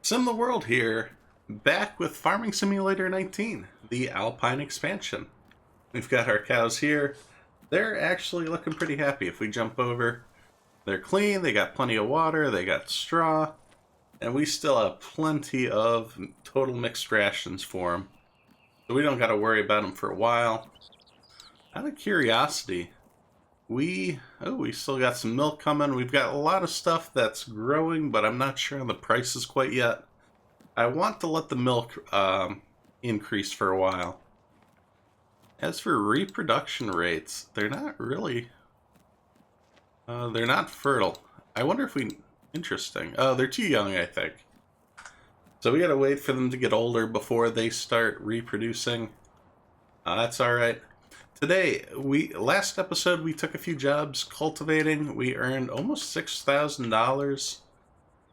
SimTheWorld here, back with Farming Simulator 19, the Alpine expansion. We've got our cows here. They're actually looking pretty happy. If we jump over, they're clean, they got plenty of water, they got straw, and we still have plenty of total mixed rations for them. So we don't got to worry about them for a while. Out of curiosity, we still got some milk coming. We've got a lot of stuff that's growing, but I'm not sure on the prices quite yet. I want to let the milk increase for a while. As for reproduction rates, they're not really... they're not fertile. I wonder if we... Interesting. Oh, they're too young, I think. So we gotta wait for them to get older before they start reproducing. That's alright. Today, last episode we took a few jobs cultivating. We earned almost $6,000.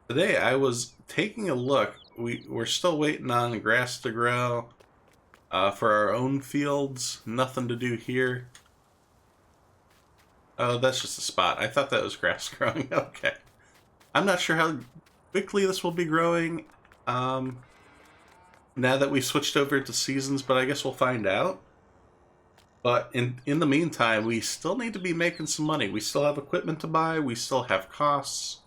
Today I was taking a look. We're still waiting on grass to grow for our own fields. Nothing to do here. Oh, that's just a spot. I thought that was grass growing. Okay. I'm not sure how quickly this will be growing now that we've switched over to seasons, but I guess we'll find out. But in the meantime, we still need to be making some money. We still have equipment to buy. We still have costs.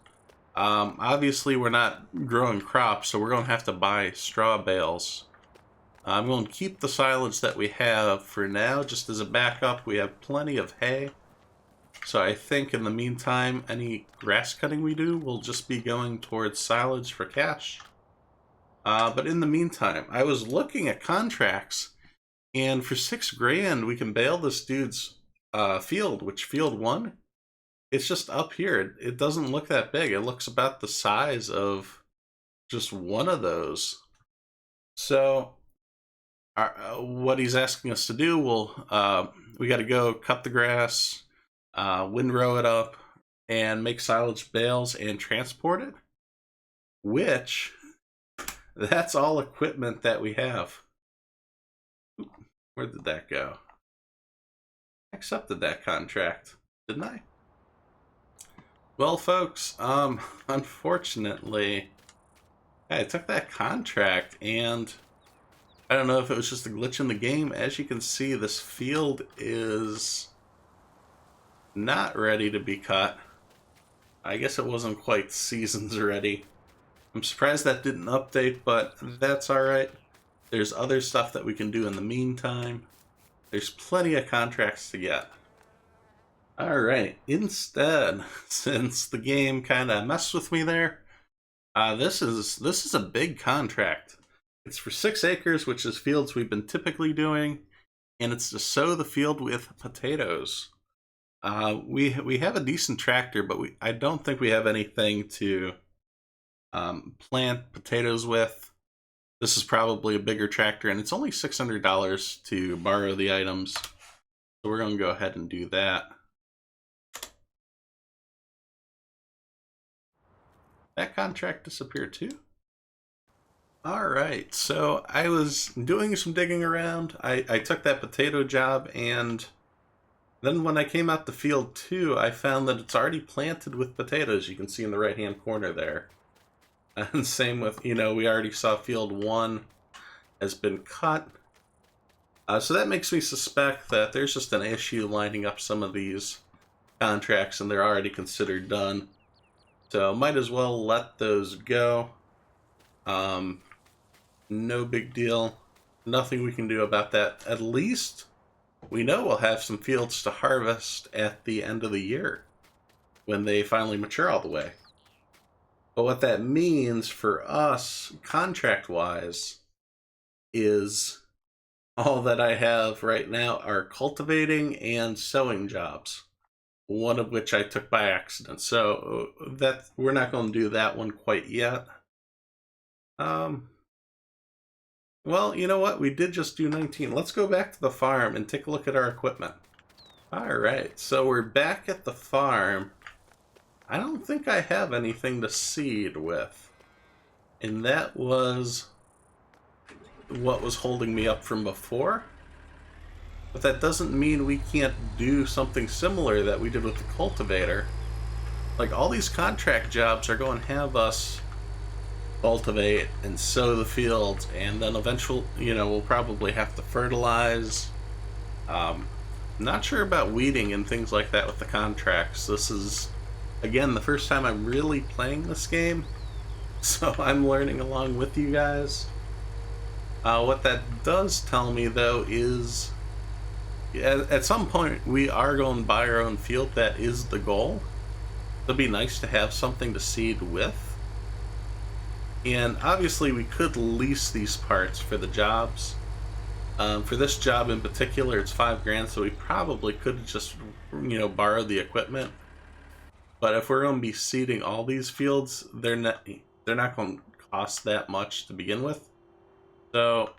Obviously, we're not growing crops, so we're going to have to buy straw bales. I'm going to keep the silage that we have for now, just as a backup. We have plenty of hay. So I think in the meantime, any grass cutting we do will just be going towards silage for cash. But in the meantime, I was looking at contracts. And for $6,000, we can bale this dude's field, which field 1, it's just up here. It doesn't look that big. It looks about the size of just one of those. So what he's asking us to do, we got to go cut the grass, windrow it up, and make silage bales and transport it, which that's all equipment that we have. Where did that go? I accepted that contract, didn't I? Well, folks, unfortunately, I took that contract, and I don't know if it was just a glitch in the game. As you can see, this field is not ready to be cut. I guess it wasn't quite seasons ready. I'm surprised that didn't update, but that's alright. There's other stuff that we can do in the meantime. There's plenty of contracts to get. Alright, instead, since the game kind of messed with me there, this is a big contract. It's for 6 acres, which is fields we've been typically doing, and it's to sow the field with potatoes. We have a decent tractor, but I don't think we have anything to plant potatoes with. This is probably a bigger tractor, and it's only $600 to borrow the items. So we're going to go ahead and do that. That contract disappeared too? Alright, so I was doing some digging around. I took that potato job, and then when I came out the field 2, I found that it's already planted with potatoes. You can see in the right-hand corner there. And same with, we already saw field 1 has been cut. So that makes me suspect that there's just an issue lining up some of these contracts, and they're already considered done. So might as well let those go. No big deal. Nothing we can do about that. At least we know we'll have some fields to harvest at the end of the year when they finally mature all the way. But what that means for us, contract-wise, is all that I have right now are cultivating and sowing jobs, one of which I took by accident. So we're not going to do that one quite yet. Well, you know what? We did just do 19. Let's go back to the farm and take a look at our equipment. Alright, so we're back at the farm. I don't think I have anything to seed with. And that was what was holding me up from before. But that doesn't mean we can't do something similar that we did with the cultivator. Like, all these contract jobs are going to have us cultivate and sow the fields, and then eventually, we'll probably have to fertilize. Not sure about weeding and things like that with the contracts. This is, again, the first time I'm really playing this game, so I'm learning along with you guys. What that does tell me, though, is at some point we are going to buy our own field. That is the goal. It'd be nice to have something to seed with. And obviously we could lease these parts for the jobs. For this job in particular, it's $5,000, so we probably could just, borrow the equipment. But if we're going to be seeding all these fields, they're not going to cost that much to begin with. So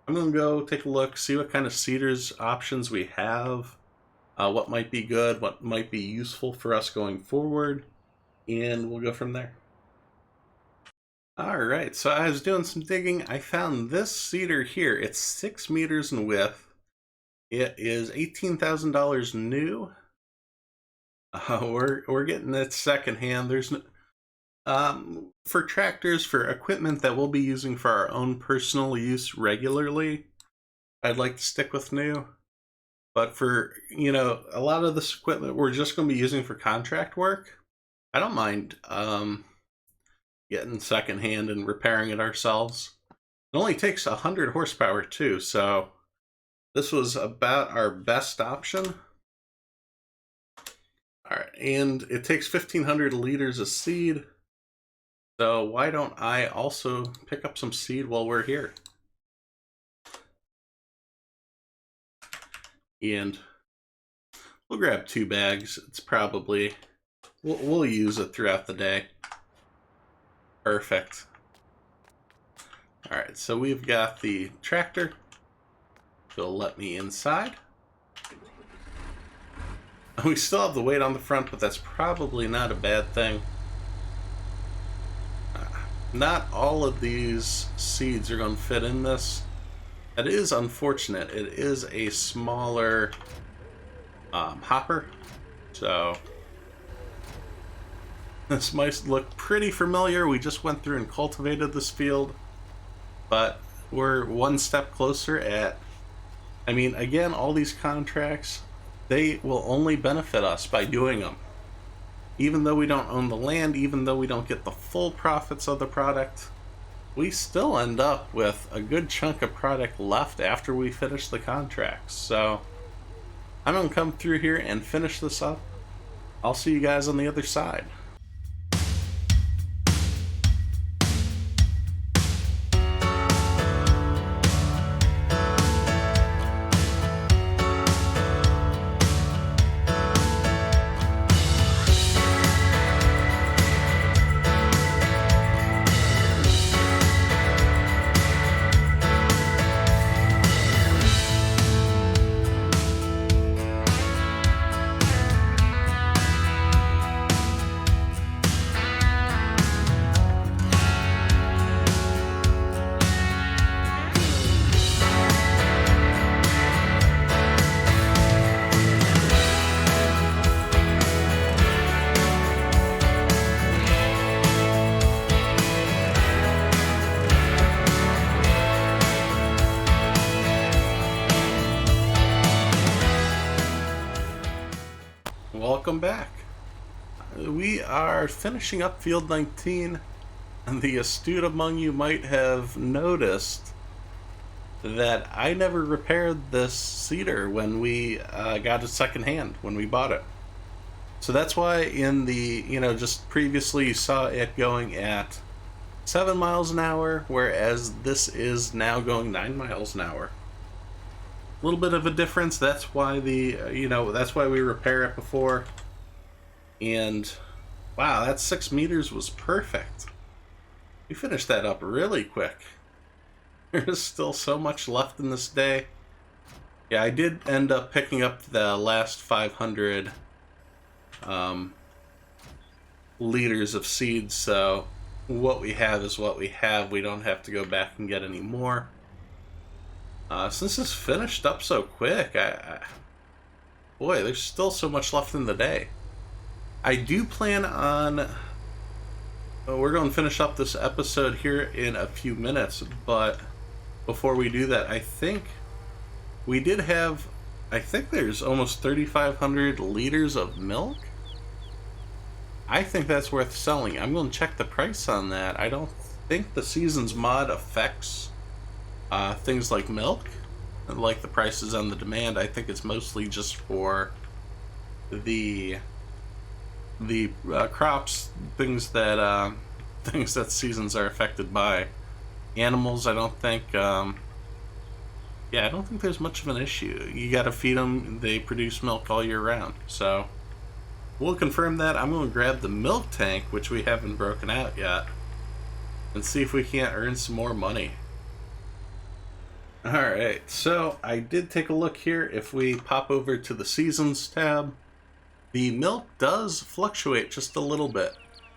I'm going to go take a look, see what kind of seeders options we have, what might be good, what might be useful for us going forward, and we'll go from there. Alright, so I was doing some digging. I found this seeder here. It's 6 meters in width. It is $18,000 new. We're getting it secondhand. There's no, for tractors, for equipment that we'll be using for our own personal use regularly, I'd like to stick with new. But for, a lot of this equipment we're just going to be using for contract work, I don't mind getting secondhand and repairing it ourselves. It only takes 100 horsepower too, so this was about our best option. Alright, and it takes 1,500 liters of seed, so why don't I also pick up some seed while we're here? And we'll grab 2 bags. It's probably, we'll use it throughout the day. Perfect. Alright, so we've got the tractor. It'll let me inside. We still have the weight on the front, but that's probably not a bad thing. Not all of these seeds are going to fit in this. That is unfortunate. It is a smaller hopper, so this might look pretty familiar. We just went through and cultivated this field, but we're one step closer at, again, all these contracts, they will only benefit us by doing them. Even though we don't own the land, even though we don't get the full profits of the product, we still end up with a good chunk of product left after we finish the contracts. So I'm going to come through here and finish this up. I'll see you guys on the other side. Welcome back. We are finishing up field 19, and the astute among you might have noticed that I never repaired this seeder when we got it secondhand, when we bought it. So that's why in the, just previously you saw it going at 7 miles an hour, whereas this is now going 9 miles an hour. A little bit of a difference. That's why that's why we repair it before. And wow, that 6 meters was perfect. We finished that up really quick. There's still so much left in this day. Yeah, I did end up picking up the last 500 liters of seeds, so what we have is what we have. We don't have to go back and get any more. Since this finished up so quick, boy, there's still so much left in the day. I do plan on Well, we're going to finish up this episode here in a few minutes, but before we do that, I think we did have, I think there's almost 3,500 liters of milk. I think that's worth selling. I'm going to check the price on that. I don't think the Seasons mod affects things like milk, like the prices on the demand. I think it's mostly just for the crops, things that Seasons are affected by. Animals, I don't think. Yeah, I don't think there's much of an issue. You got to feed them; they produce milk all year round. So we'll confirm that. I'm going to grab the milk tank, which we haven't broken out yet, and see if we can't earn some more money. Alright, so I did take a look here. If we pop over to the Seasons tab, the milk does fluctuate just a little bit.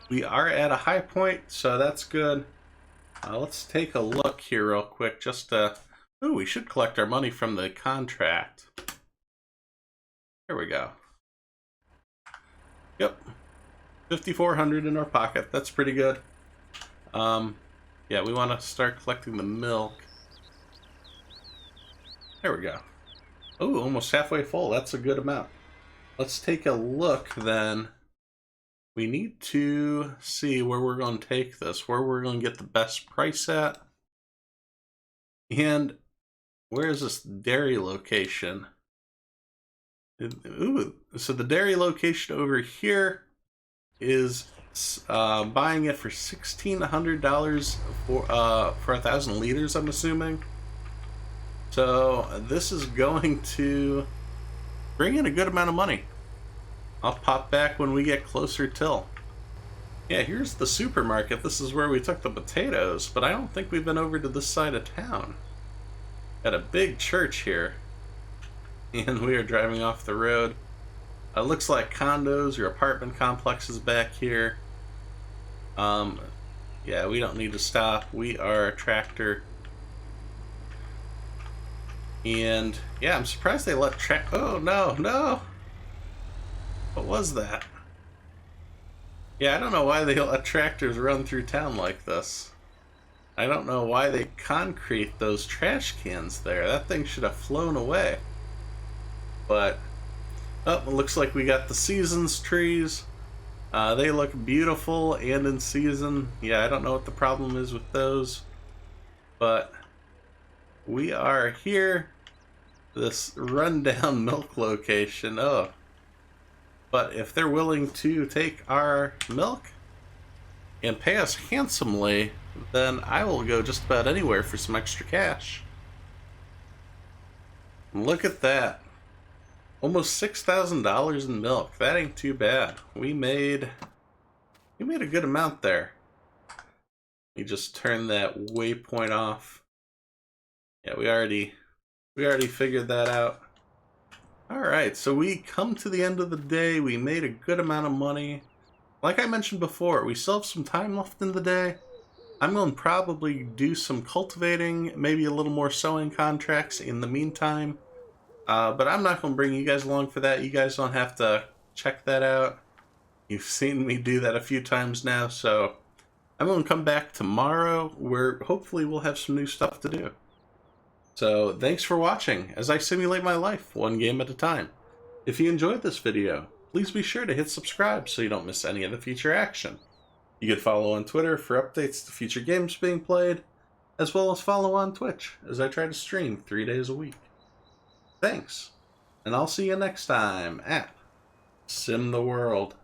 We are at a high point, so that's good. Let's take a look here real quick. Just ooh, we should collect our money from the contract. There we go. Yep, 5,400 in our pocket. That's pretty good. Yeah, we want to start collecting the milk. There we go. Oh, almost halfway full. That's a good amount. Let's take a look then. We need to see where we're going to take this, where we're going to get the best price at. And where is this dairy location? Ooh, so the dairy location over here is buying it for $1,600 for 1,000 liters, I'm assuming. So this is going to bring in a good amount of money. I'll pop back when we get closer till. Yeah, here's the supermarket. This is where we took the potatoes, but I don't think we've been over to this side of town. Got a big church here, and we are driving off the road. It looks like condos or apartment complexes back here. Yeah, we don't need to stop. We are a tractor. And yeah, I'm surprised they let oh no, no! What was that? Yeah, I don't know why they let tractors run through town like this. I don't know why they concrete those trash cans there. That thing should have flown away. But, oh, it looks like we got the Seasons trees. They look beautiful and in season. Yeah, I don't know what the problem is with those. But we are here. This rundown milk location. Oh. But if they're willing to take our milk and pay us handsomely, then I will go just about anywhere for some extra cash. Look at that. Almost $6,000 in milk. That ain't too bad. We made a good amount there. You just turn that waypoint off. Yeah, we already figured that out. Alright, so we come to the end of the day. We made a good amount of money. Like I mentioned before, we still have some time left in the day. I'm going to probably do some cultivating, maybe a little more sewing contracts in the meantime. But I'm not going to bring you guys along for that. You guys don't have to check that out. You've seen me do that a few times now, so I'm going to come back tomorrow where hopefully we'll have some new stuff to do. So thanks for watching as I simulate my life one game at a time. If you enjoyed this video, please be sure to hit subscribe so you don't miss any of the future action. You can follow on Twitter for updates to future games being played, as well as follow on Twitch as I try to stream 3 days a week. Thanks, and I'll see you next time at SimTheWorld.